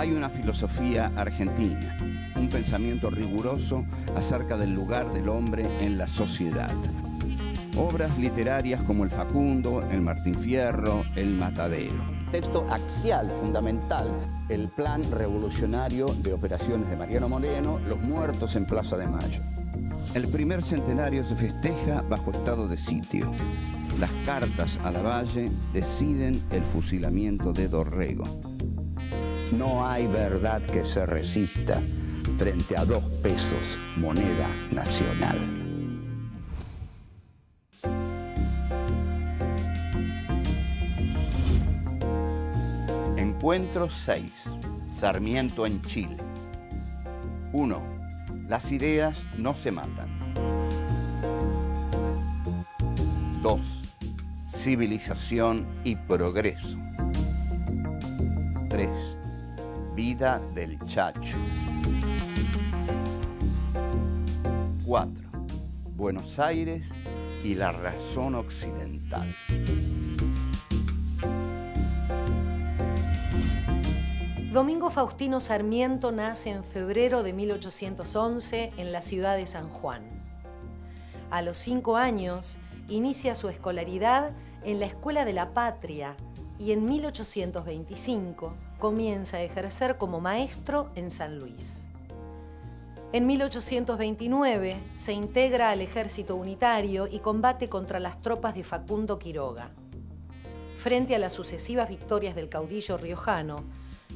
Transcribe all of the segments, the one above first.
Hay una filosofía argentina, un pensamiento riguroso acerca del lugar del hombre en la sociedad. Obras literarias como El Facundo, El Martín Fierro, El Matadero. Texto axial, fundamental, el plan revolucionario de operaciones de Mariano Moreno, Los muertos en Plaza de Mayo. El primer centenario se festeja bajo estado de sitio. Las cartas a Lavalle deciden el fusilamiento de Dorrego. No hay verdad que se resista frente a 2 pesos, moneda nacional. Encuentro 6. Sarmiento en Chile. 1. Las ideas no se matan. 2. Civilización y progreso. 3. Vida del Chacho. 4. Buenos Aires y la razón occidental. Domingo Faustino Sarmiento nace en febrero de 1811 en la ciudad de San Juan. A los 5 años inicia su escolaridad en la Escuela de la Patria y en 1825 comienza a ejercer como maestro en San Luis. En 1829 se integra al ejército unitario y combate contra las tropas de Facundo Quiroga. Frente a las sucesivas victorias del caudillo riojano,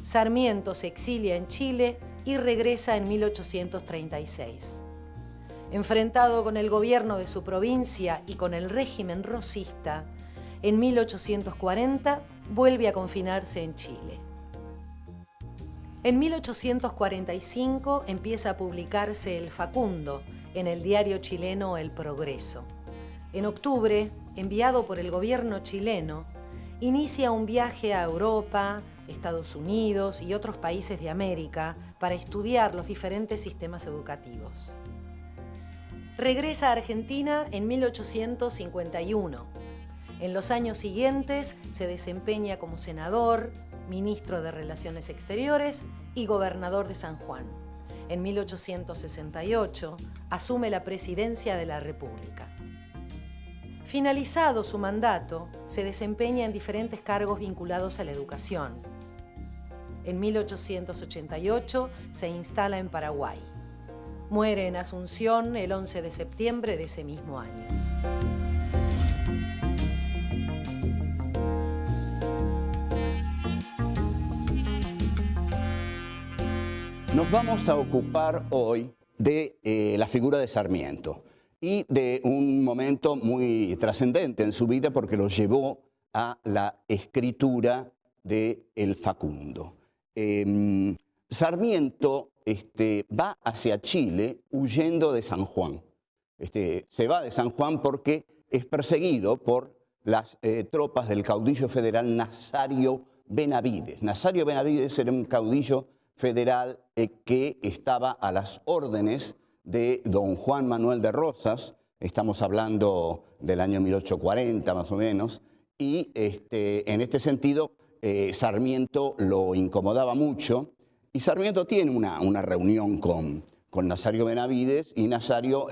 Sarmiento se exilia en Chile y regresa en 1836. Enfrentado con el gobierno de su provincia y con el régimen rosista, en 1840 vuelve a confinarse en Chile. En 1845 empieza a publicarse El Facundo en el diario chileno El Progreso. En octubre, enviado por el gobierno chileno, inicia un viaje a Europa, Estados Unidos y otros países de América para estudiar los diferentes sistemas educativos. Regresa a Argentina en 1851. En los años siguientes se desempeña como senador, ministro de Relaciones Exteriores y gobernador de San Juan. En 1868 asume la presidencia de la República. Finalizado su mandato, se desempeña en diferentes cargos vinculados a la educación. En 1888 se instala en Paraguay. Muere en Asunción el 11 de septiembre de ese mismo año. Nos vamos a ocupar hoy de la figura de Sarmiento y de un momento muy trascendente en su vida porque lo llevó a la escritura de El Facundo. Sarmiento va hacia Chile huyendo de San Juan. Se va de San Juan porque es perseguido por las tropas del caudillo federal Nazario Benavides. Nazario Benavides era un caudillo federal que estaba a las órdenes de don Juan Manuel de Rosas, estamos hablando del año 1840 más o menos, y en este sentido Sarmiento lo incomodaba mucho, y Sarmiento tiene una reunión con Nazario Benavides, y Nazario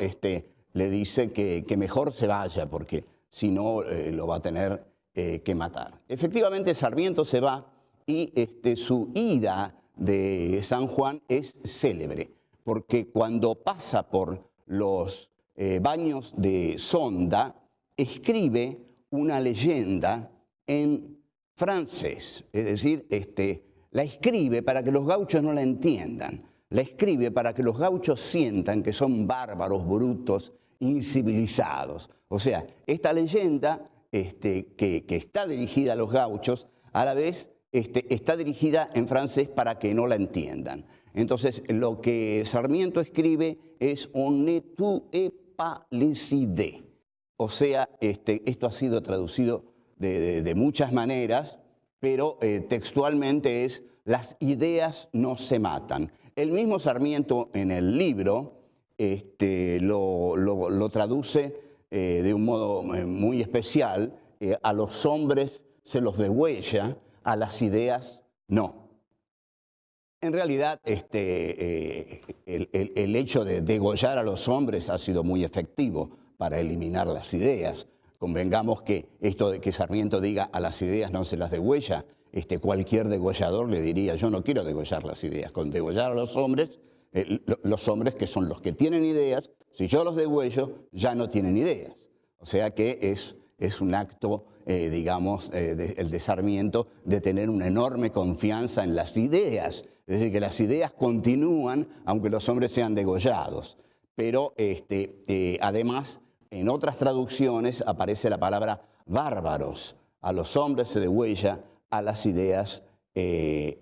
le dice que mejor se vaya, porque si no lo va a tener que matar. Efectivamente Sarmiento se va, y su ida de San Juan es célebre, porque cuando pasa por los baños de Sonda, escribe una leyenda en francés, es decir, la escribe para que los gauchos no la entiendan, la escribe para que los gauchos sientan que son bárbaros, brutos, incivilizados. O sea, esta leyenda que está dirigida a los gauchos, a la vez está dirigida en francés para que no la entiendan. Entonces, lo que Sarmiento escribe es «On ne tue pas les idées». O sea, esto ha sido traducido de muchas maneras, pero textualmente es «las ideas no se matan». El mismo Sarmiento en el libro lo traduce de un modo muy especial, a los hombres se los degüella, a las ideas no. En realidad, el hecho de degollar a los hombres ha sido muy efectivo para eliminar las ideas. Convengamos que esto de que Sarmiento diga a las ideas no se las degüella, cualquier degollador le diría, yo no quiero degollar las ideas, con degollar a los hombres que son los que tienen ideas, si yo los degüello, ya no tienen ideas. O sea que es un acto, digamos, el de Sarmiento, de tener una enorme confianza en las ideas. Es decir, que las ideas continúan aunque los hombres sean degollados. Pero además, en otras traducciones aparece la palabra bárbaros. A los hombres se degüella, a las ideas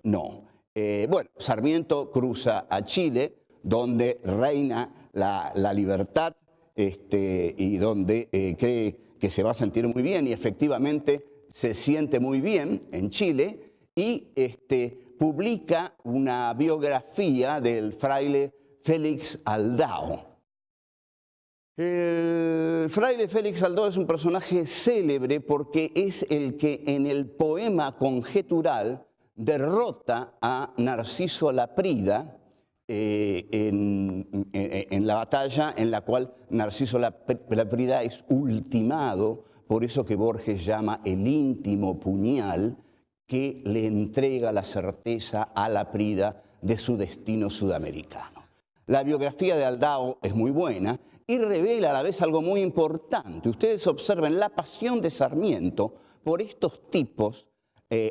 no. Bueno, Sarmiento cruza a Chile, donde reina la libertad y donde cree que se va a sentir muy bien, y efectivamente se siente muy bien en Chile, y publica una biografía del fraile Félix Aldao. El fraile Félix Aldao es un personaje célebre porque es el que en el poema conjetural derrota a Narciso Laprida en la batalla en la cual Narciso Laprida es ultimado por eso que Borges llama el íntimo puñal que le entrega la certeza a Laprida de su destino sudamericano. La biografía de Aldao es muy buena y revela a la vez algo muy importante. Ustedes observen la pasión de Sarmiento por estos tipos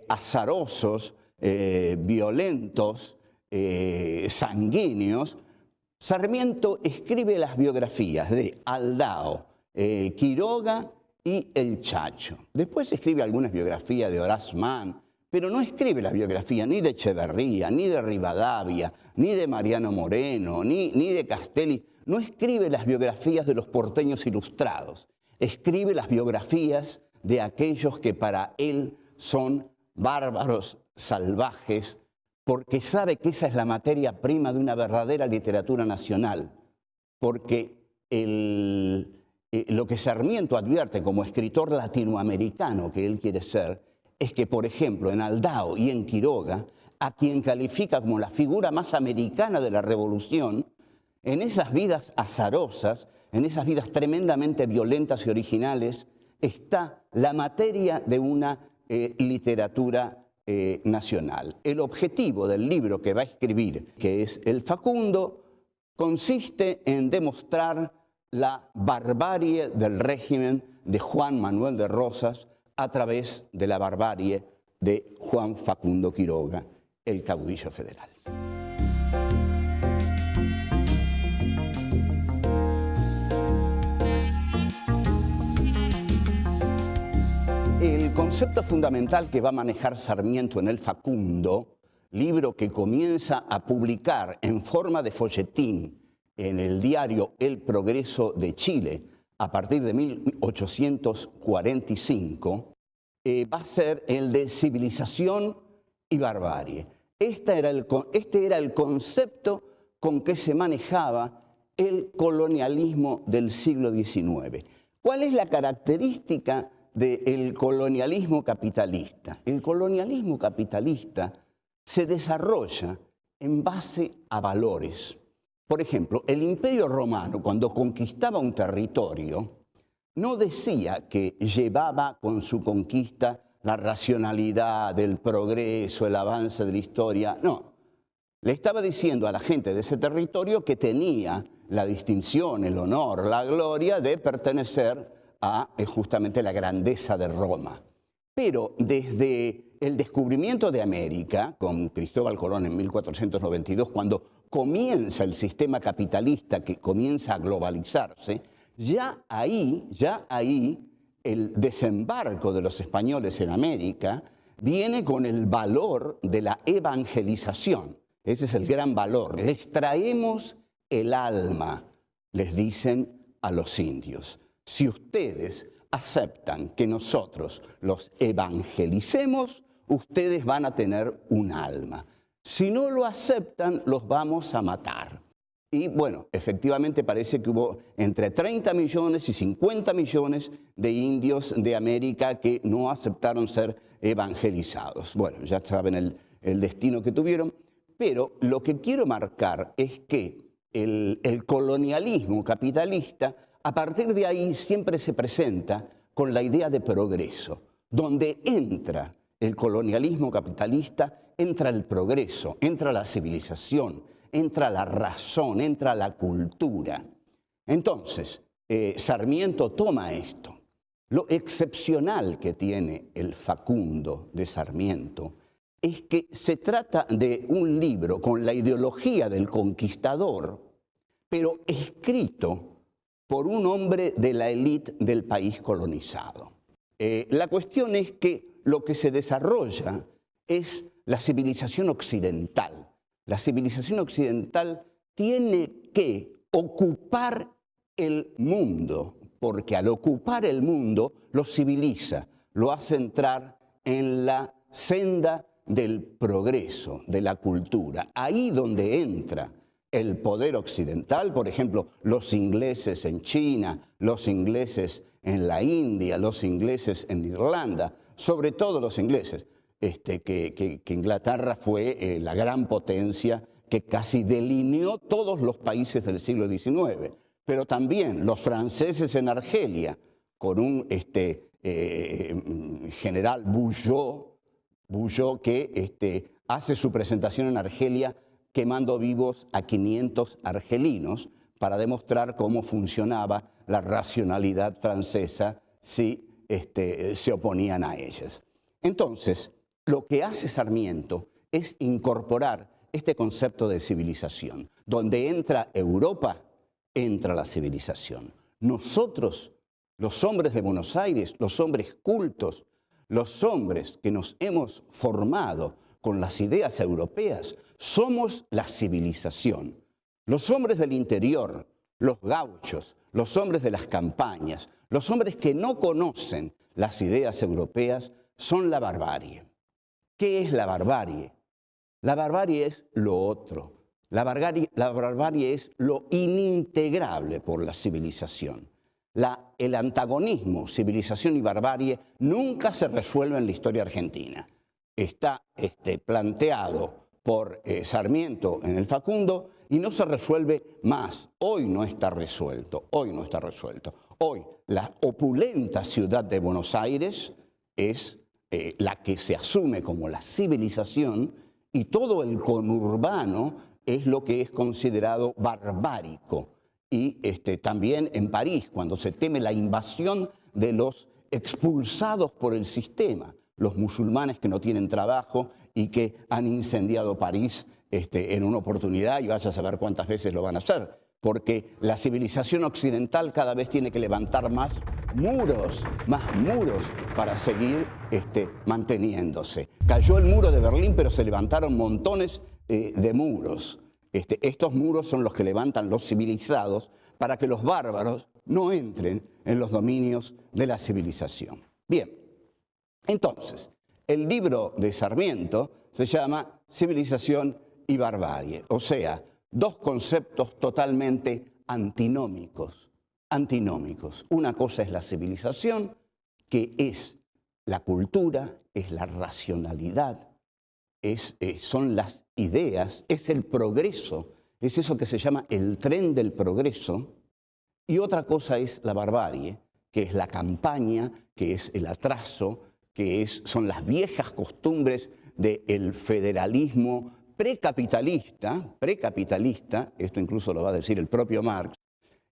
azarosos, violentos, sanguíneos. Sarmiento escribe las biografías de Aldao, Quiroga y El Chacho. Después escribe algunas biografías de Horace Mann, pero no escribe la biografía ni de Echeverría, ni de Rivadavia, ni de Mariano Moreno, ni de Castelli. No escribe las biografías de los porteños ilustrados. Escribe las biografías de aquellos que para él son bárbaros, salvajes, porque sabe que esa es la materia prima de una verdadera literatura nacional. Porque lo que Sarmiento advierte como escritor latinoamericano que él quiere ser, es que, por ejemplo, en Aldao y en Quiroga, a quien califica como la figura más americana de la Revolución, en esas vidas azarosas, en esas vidas tremendamente violentas y originales, está la materia de una literatura nacional. El objetivo del libro que va a escribir, que es El Facundo, consiste en demostrar la barbarie del régimen de Juan Manuel de Rosas a través de la barbarie de Juan Facundo Quiroga, el caudillo federal. El concepto fundamental que va a manejar Sarmiento en El Facundo, libro que comienza a publicar en forma de folletín en el diario El Progreso de Chile a partir de 1845, va a ser el de civilización y barbarie. Este era el concepto con que se manejaba el colonialismo del siglo XIX. ¿Cuál es la característica del colonialismo capitalista? El colonialismo capitalista se desarrolla en base a valores. Por ejemplo, el Imperio Romano, cuando conquistaba un territorio, no decía que llevaba con su conquista la racionalidad, el progreso, el avance de la historia. No, le estaba diciendo a la gente de ese territorio que tenía la distinción, el honor, la gloria de pertenecer a justamente la grandeza de Roma. Pero desde el descubrimiento de América, con Cristóbal Colón en 1492, cuando comienza el sistema capitalista que comienza a globalizarse, ya ahí el desembarco de los españoles en América viene con el valor de la evangelización. Ese es el gran valor. Les traemos el alma, les dicen a los indios. Si ustedes aceptan que nosotros los evangelicemos, ustedes van a tener un alma. Si no lo aceptan, los vamos a matar. Y bueno, efectivamente parece que hubo entre 30 millones y 50 millones de indios de América que no aceptaron ser evangelizados. Bueno, ya saben el destino que tuvieron, Pero lo que quiero marcar es que el colonialismo capitalista, a partir de ahí siempre se presenta con la idea de progreso. Donde entra el colonialismo capitalista, entra el progreso, entra la civilización, entra la razón, entra la cultura. Entonces, Sarmiento toma esto. Lo excepcional que tiene el Facundo de Sarmiento es que se trata de un libro con la ideología del conquistador, pero escrito por un hombre de la élite del país colonizado. La cuestión es que lo que se desarrolla es la civilización occidental. La civilización occidental tiene que ocupar el mundo, porque al ocupar el mundo lo civiliza, lo hace entrar en la senda del progreso, de la cultura. Ahí donde entra el poder occidental, por ejemplo, los ingleses en China, los ingleses en la India, los ingleses en Irlanda, sobre todo los ingleses, que Inglaterra fue la gran potencia que casi delineó todos los países del siglo XIX, pero también los franceses en Argelia, con un general Bugeaud que hace su presentación en Argelia quemando vivos a 500 argelinos para demostrar cómo funcionaba la racionalidad francesa si se oponían a ellas. Entonces, lo que hace Sarmiento es incorporar este concepto de civilización. Donde entra Europa, entra la civilización. Nosotros, los hombres de Buenos Aires, los hombres cultos, los hombres que nos hemos formado con las ideas europeas, somos la civilización. Los hombres del interior, los gauchos, los hombres de las campañas, los hombres que no conocen las ideas europeas, son la barbarie. ¿Qué es la barbarie? La barbarie es lo otro. La barbarie es lo inintegrable por la civilización. El antagonismo, civilización y barbarie, nunca se resuelve en la historia argentina. Está planteado por Sarmiento en el Facundo y no se resuelve más. Hoy no está resuelto, hoy no está resuelto. Hoy la opulenta ciudad de Buenos Aires es la que se asume como la civilización y todo el conurbano es lo que es considerado barbárico. Y también en París, cuando se teme la invasión de los expulsados por el sistema, los musulmanes que no tienen trabajo y que han incendiado París en una oportunidad, y vaya a saber cuántas veces lo van a hacer, porque la civilización occidental cada vez tiene que levantar más muros para seguir manteniéndose. Cayó el muro de Berlín, pero se levantaron montones de muros. Estos muros son los que levantan los civilizados para que los bárbaros no entren en los dominios de la civilización. Bien, entonces, el libro de Sarmiento se llama Civilización y Barbarie, o sea, dos conceptos totalmente antinómicos. Una cosa es la civilización, que es la cultura, es la racionalidad, son las ideas, es el progreso, es eso que se llama el tren del progreso. Y otra cosa es la barbarie, que es la campaña, que es el atraso, son las viejas costumbres del federalismo precapitalista, esto incluso lo va a decir el propio Marx,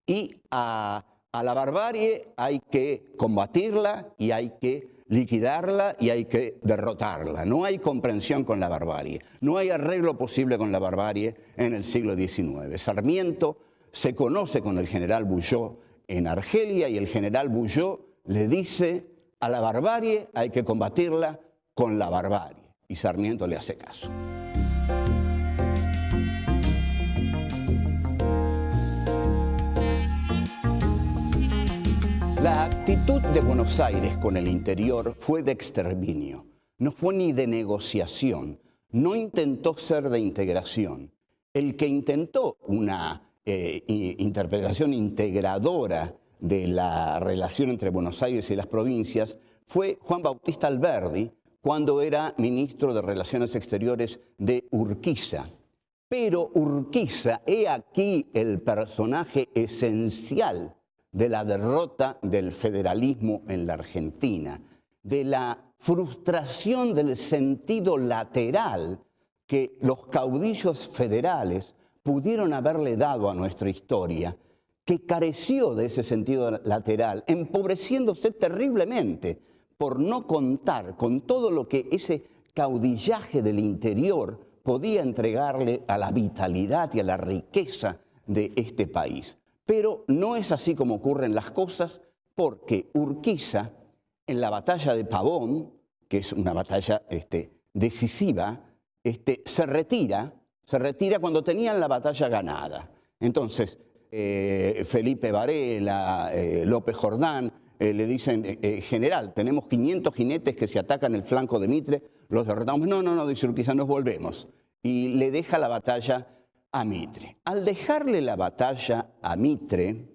y a la barbarie hay que combatirla y hay que liquidarla y hay que derrotarla. No hay comprensión con la barbarie, no hay arreglo posible con la barbarie en el siglo XIX. Sarmiento se conoce con el general Bugeaud en Argelia y el general Bugeaud le dice: a la barbarie hay que combatirla con la barbarie. Y Sarmiento le hace caso. La actitud de Buenos Aires con el interior fue de exterminio, no fue ni de negociación, no intentó ser de integración. El que intentó una interpretación integradora de la relación entre Buenos Aires y las provincias fue Juan Bautista Alberdi, cuando era ministro de Relaciones Exteriores de Urquiza. Pero Urquiza, he aquí el personaje esencial de la derrota del federalismo en la Argentina, de la frustración del sentido lateral que los caudillos federales pudieron haberle dado a nuestra historia, que careció de ese sentido lateral, empobreciéndose terriblemente por no contar con todo lo que ese caudillaje del interior podía entregarle a la vitalidad y a la riqueza de este país. Pero no es así como ocurren las cosas, porque Urquiza, en la batalla de Pavón, que es una batalla decisiva, se retira cuando tenían la batalla ganada. Entonces, Felipe Varela, López Jordán, le dicen, general, tenemos 500 jinetes que se atacan el flanco de Mitre, los derrotamos. No, dice Urquiza, nos volvemos. Y le deja la batalla a Mitre. Al dejarle la batalla a Mitre,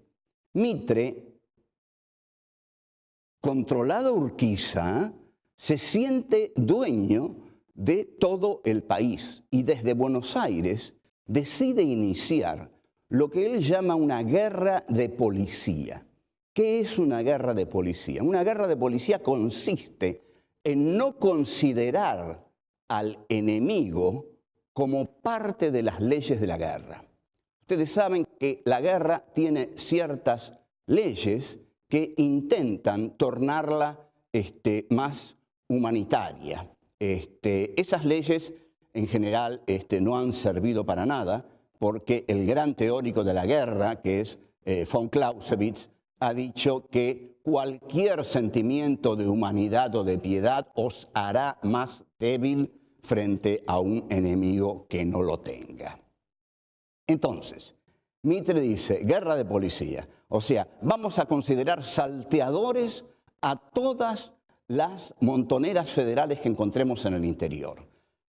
controlado Urquiza, se siente dueño de todo el país y desde Buenos Aires decide iniciar lo que él llama una guerra de policía. ¿Qué es una guerra de policía? Una guerra de policía consiste en no considerar al enemigo como parte de las leyes de la guerra. Ustedes saben que la guerra tiene ciertas leyes que intentan tornarla más humanitaria. Esas leyes en general no han servido para nada, porque el gran teórico de la guerra, que es von Clausewitz, ha dicho que cualquier sentimiento de humanidad o de piedad os hará más débil frente a un enemigo que no lo tenga. Entonces, Mitre dice, guerra de policía. O sea, vamos a considerar salteadores a todas las montoneras federales que encontremos en el interior.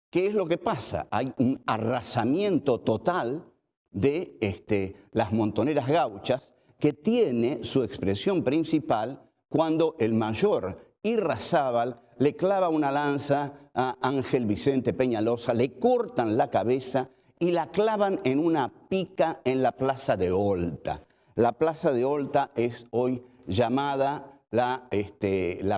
¿Qué es lo que pasa? Hay un arrasamiento total de las montoneras gauchas, que tiene su expresión principal cuando el mayor Irrazábal le clava una lanza a Ángel Vicente Peñalosa, le cortan la cabeza y la clavan en una pica en la Plaza de Olta. La Plaza de Olta es hoy llamada la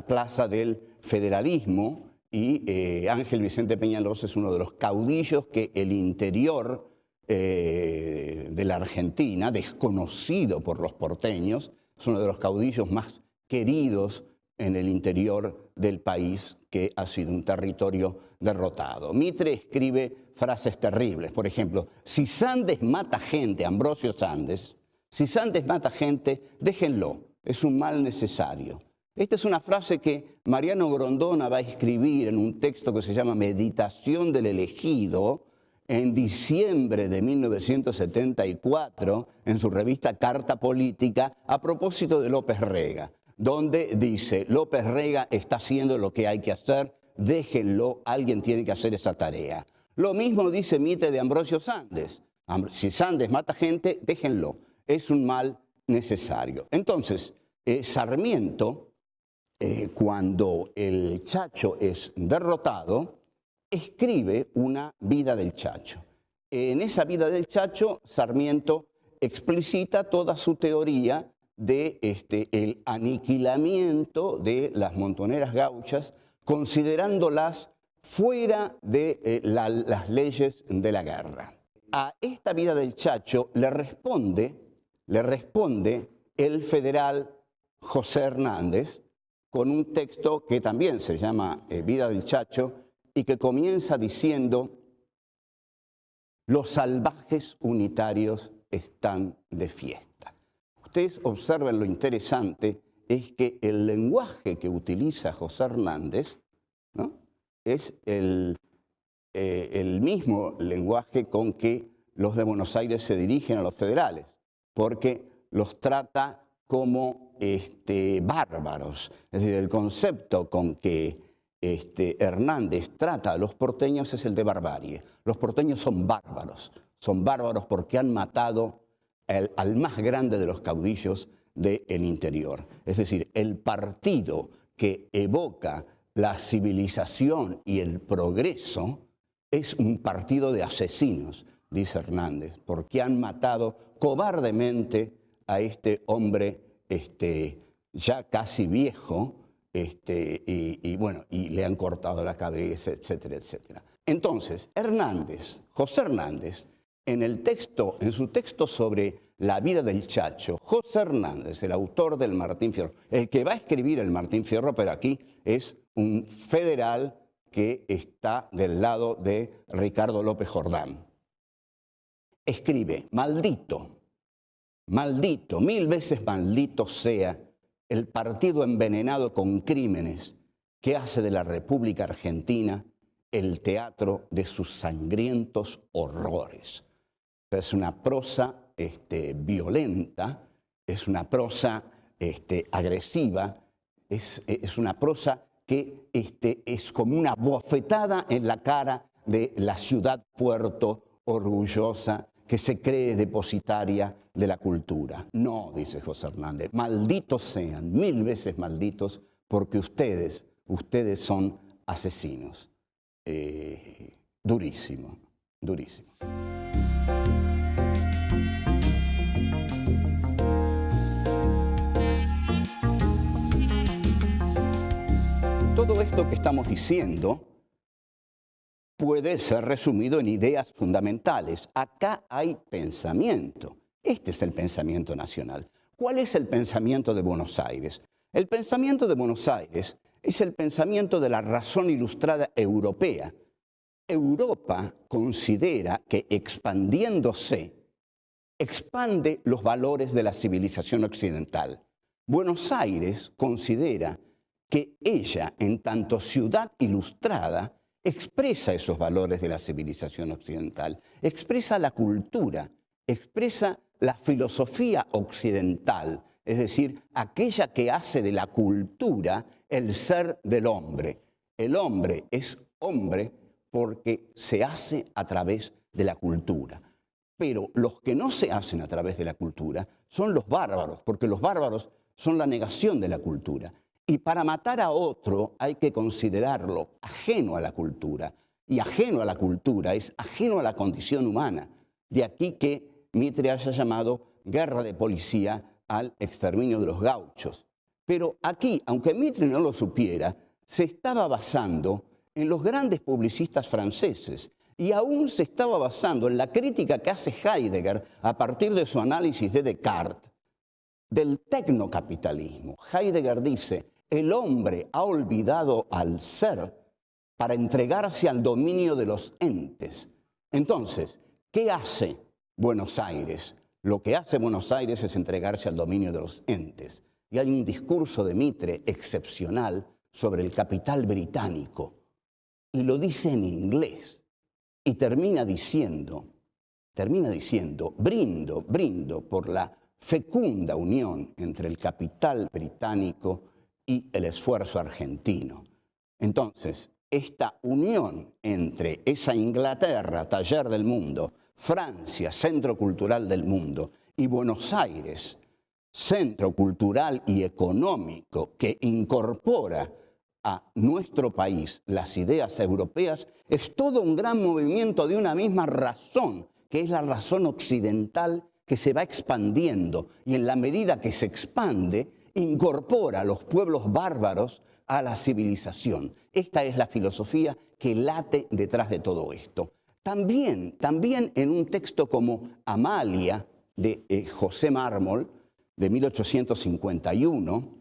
Plaza del Federalismo, y Ángel Vicente Peñalosa es uno de los caudillos que el interior de la Argentina, desconocido por los porteños, es uno de los caudillos más queridos en el interior del país, que ha sido un territorio derrotado. Mitre escribe frases terribles. Por ejemplo, si Sandes mata gente, Ambrosio Sandes, si Sandes mata gente, déjenlo, es un mal necesario. Esta es una frase que Mariano Grondona va a escribir en un texto que se llama Meditación del Elegido, en diciembre de 1974, en su revista Carta Política, a propósito de López Rega, donde dice, López Rega está haciendo lo que hay que hacer, déjenlo, alguien tiene que hacer esa tarea. Lo mismo dice Mitre de Ambrosio Sandes. Si Sandes mata gente, déjenlo, es un mal necesario. Entonces, Sarmiento, cuando el Chacho es derrotado, escribe una vida del Chacho. En esa vida del Chacho, Sarmiento explicita toda su teoría de el aniquilamiento de las montoneras gauchas, considerándolas fuera de las leyes de la guerra. A esta vida del Chacho le responde el federal José Hernández con un texto que también se llama Vida del Chacho, y que comienza diciendo, los salvajes unitarios están de fiesta. Ustedes observen lo interesante, es que el lenguaje que utiliza José Hernández, ¿no?, es el mismo lenguaje con que los de Buenos Aires se dirigen a los federales, porque los trata como bárbaros. Es decir, el concepto con que Hernández trata a los porteños es el de barbarie. Los porteños son bárbaros porque han matado al más grande de los caudillos del interior. Es decir, el partido que evoca la civilización y el progreso es un partido de asesinos, dice Hernández, porque han matado cobardemente a este hombre ya casi viejo, y le han cortado la cabeza, etcétera, etcétera. Entonces, José Hernández, en su texto sobre la vida del Chacho, José Hernández, el autor del Martín Fierro, el que va a escribir el Martín Fierro, pero aquí es un federal que está del lado de Ricardo López Jordán. Escribe: maldito, maldito, 1000 veces maldito sea el partido envenenado con crímenes que hace de la República Argentina el teatro de sus sangrientos horrores. Es una prosa violenta, es una prosa agresiva, es una prosa que es como una bofetada en la cara de la ciudad-puerto orgullosa que se cree depositaria de la cultura. No, dice José Hernández, malditos sean, 1000 veces malditos, porque ustedes son asesinos. Durísimo, durísimo. Todo esto que estamos diciendo puede ser resumido en ideas fundamentales. Acá hay pensamiento. Este es el pensamiento nacional. ¿Cuál es el pensamiento de Buenos Aires? El pensamiento de Buenos Aires es el pensamiento de la razón ilustrada europea. Europa considera que expandiéndose, expande los valores de la civilización occidental. Buenos Aires considera que ella, en tanto ciudad ilustrada, expresa esos valores de la civilización occidental, expresa la cultura, expresa la filosofía occidental, es decir, aquella que hace de la cultura el ser del hombre. El hombre es hombre porque se hace a través de la cultura. Pero los que no se hacen a través de la cultura son los bárbaros, porque los bárbaros son la negación de la cultura. Y para matar a otro hay que considerarlo ajeno a la cultura. Y ajeno a la cultura es ajeno a la condición humana. De aquí que Mitre haya llamado guerra de policía al exterminio de los gauchos. Pero aquí, aunque Mitre no lo supiera, se estaba basando en los grandes publicistas franceses y aún se estaba basando en la crítica que hace Heidegger a partir de su análisis de Descartes del tecnocapitalismo. Heidegger dice: el hombre ha olvidado al ser para entregarse al dominio de los entes. Entonces, ¿qué hace Buenos Aires? Lo que hace Buenos Aires es entregarse al dominio de los entes. Y hay un discurso de Mitre excepcional sobre el capital británico. Y lo dice en inglés. Y termina diciendo, brindo por la fecunda unión entre el capital británico y el esfuerzo argentino. Entonces, esta unión entre esa Inglaterra, taller del mundo, Francia, centro cultural del mundo, y Buenos Aires, centro cultural y económico que incorpora a nuestro país las ideas europeas, es todo un gran movimiento de una misma razón, que es la razón occidental que se va expandiendo y en la medida que se expande, incorpora a los pueblos bárbaros a la civilización. Esta es la filosofía que late detrás de todo esto. También en un texto como Amalia, de José Mármol, de 1851,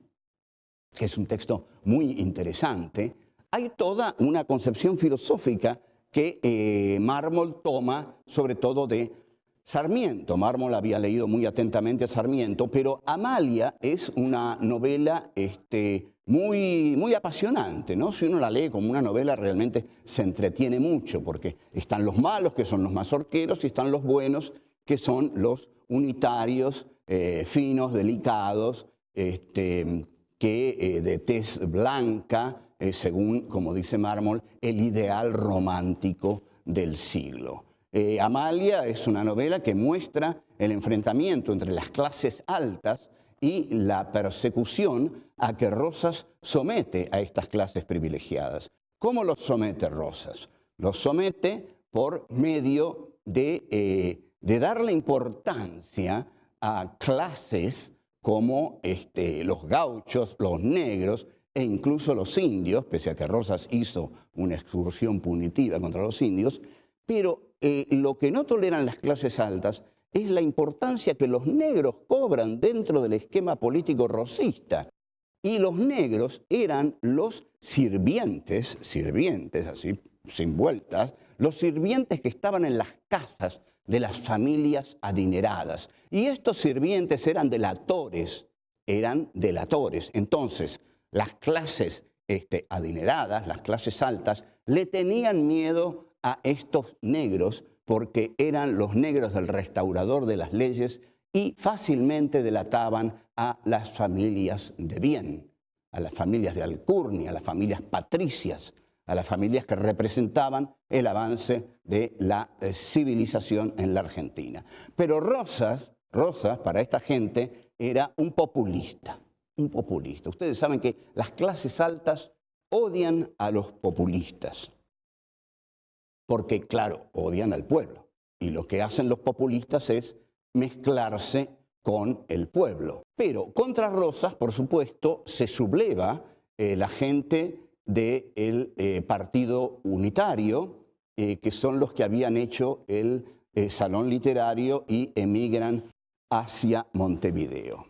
que es un texto muy interesante, hay toda una concepción filosófica que Mármol toma sobre todo de Sarmiento. Mármol había leído muy atentamente a Sarmiento, pero Amalia es una novela muy apasionante, ¿no? Si uno la lee como una novela, realmente se entretiene mucho, porque están los malos, que son los mazorqueros, y están los buenos, que son los unitarios, finos, delicados, que de tez blanca, según, como dice Mármol, el ideal romántico del siglo. Amalia es una novela que muestra el enfrentamiento entre las clases altas y la persecución a que Rosas somete a estas clases privilegiadas. ¿Cómo los somete Rosas? Los somete por medio de darle importancia a clases como los gauchos, los negros e incluso los indios, pese a que Rosas hizo una excursión punitiva contra los indios, pero lo que no toleran las clases altas es la importancia que los negros cobran dentro del esquema político rosista. Y los negros eran los sirvientes, así, sin vueltas, los sirvientes que estaban en las casas de las familias adineradas. Y estos sirvientes eran delatores. Entonces, las clases adineradas, las clases altas, le tenían miedo a estos negros porque eran los negros del restaurador de las leyes y fácilmente delataban a las familias de bien, a las familias de alcurnia, a las familias patricias, a las familias que representaban el avance de la civilización en la Argentina. Pero Rosas, para esta gente, era un populista. Ustedes saben que las clases altas odian a los populistas, porque, claro, odian al pueblo. Y lo que hacen los populistas es mezclarse con el pueblo. Pero contra Rosas, por supuesto, se subleva la gente del Partido Unitario, que son los que habían hecho el Salón Literario y emigran hacia Montevideo.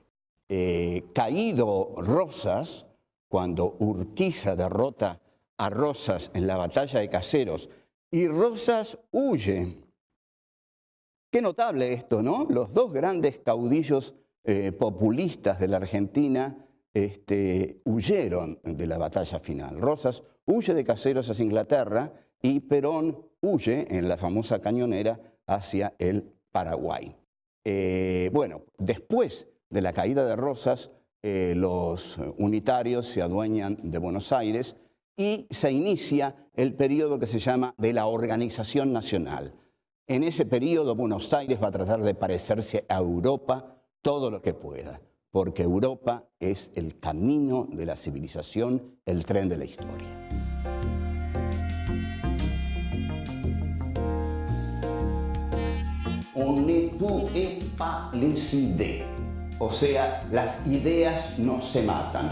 Caído Rosas, cuando Urquiza derrota a Rosas en la batalla de Caseros y Rosas huye. Qué notable esto, ¿no? Los dos grandes caudillos populistas de la Argentina huyeron de la batalla final. Rosas huye de Caseros hacia Inglaterra y Perón huye en la famosa cañonera hacia el Paraguay. Bueno, después de la caída de Rosas, los unitarios se adueñan de Buenos Aires y se inicia el periodo que se llama de la Organización Nacional. En ese periodo Buenos Aires va a tratar de parecerse a Europa todo lo que pueda, porque Europa es el camino de la civilización, el tren de la historia. On ne peut pas les idées, o sea, las ideas no se matan.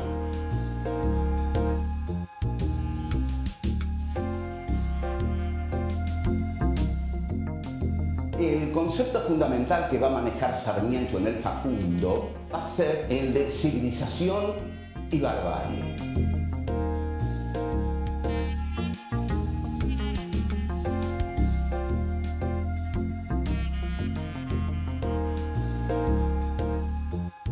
El concepto fundamental que va a manejar Sarmiento en el Facundo va a ser el de civilización y barbarie.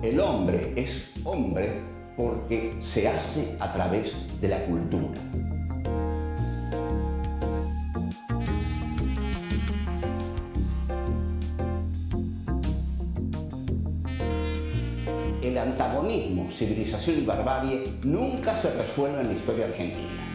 El hombre es hombre porque se hace a través de la cultura. El antagonismo, civilización y barbarie, nunca se resuelve en la historia argentina.